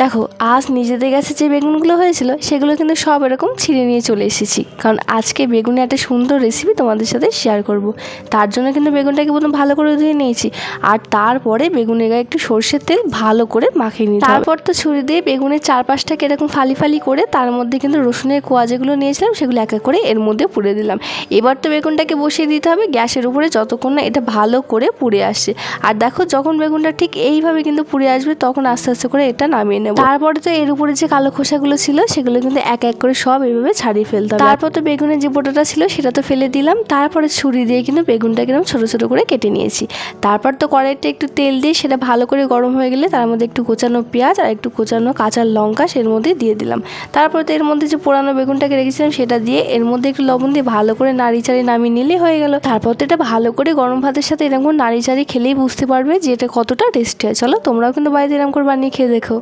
দেখো আজ নিজেদের কাছে যে বেগুনগুলো হয়েছিল সেগুলো কিন্তু সব এরকম ছিঁড়ে নিয়ে চলে এসেছি, কারণ আজকে বেগুনের একটা সুন্দর রেসিপি তোমাদের সাথে শেয়ার করব। তার জন্য কিন্তু বেগুনটাকে প্রথম ভালো করে ধুয়ে নিয়েছি, আর তারপরে বেগুনের গায়ে একটু সর্ষের তেল ভালো করে মাখিয়ে নিতে হবে। তারপর তো ছুরি দিয়ে বেগুনের চারপাশটাকে এরকম ফালি ফালি করে তার মধ্যে কিন্তু রসুনের কোয়া যেগুলো নিয়েছিলাম সেগুলো এক এক করে এর মধ্যে পুড়ে দিলাম। এবার তো বেগুনটাকে বসিয়ে দিতে হবে গ্যাসের উপরে যতক্ষণ না এটা ভালো করে পুড়ে আসছে। আর দেখো যখন বেগুনটা ঠিক এইভাবে কিন্তু পুড়ে আসবে তখন আস্তে আস্তে করে এটা নামিয়ে নেব। তারপরে তো এর উপরে যে কালো খোসাগুলো ছিল সেগুলো কিন্তু এক এক করে সব এইভাবে ছাড়িয়ে ফেলতে হবে। তারপর তো বেগুনের যে বোটাটা ছিল সেটা তো ফেলে দিলাম। তারপরে ছুরি দিয়ে কিন্তু বেগুনটাকে এরকম ছোটো ছোটো করে কেটে নিয়েছি। তারপর তো কড়াইতে একটু তেল দিয়ে সেটা ভালো করে গরম হয়ে গেলে তার মধ্যে একটু কোচানো পেঁয়াজ আর একটু কোচানো কাঁচা লঙ্কা সের মধ্যে দিয়ে দিলাম। তারপর তো এর মধ্যে যে পোড়ানো বেগুনটাকে রেখেছিলাম সেটা দিয়ে এর মধ্যে একটু লবণ দিয়ে ভালো করে নাড়ি চাড়ি নামিয়ে নিলেই হয়ে গেল। তারপর তো এটা ভালো করে গরম ভাতের সাথে এরকম নাড়ি চাড়ি খেলেই বুঝতে পারবে যে এটা কতটা টেস্টি হয়। চলো তোমরাও কিন্তু বাড়িতে এরকম করে বানিয়ে খেয়ে দেখো।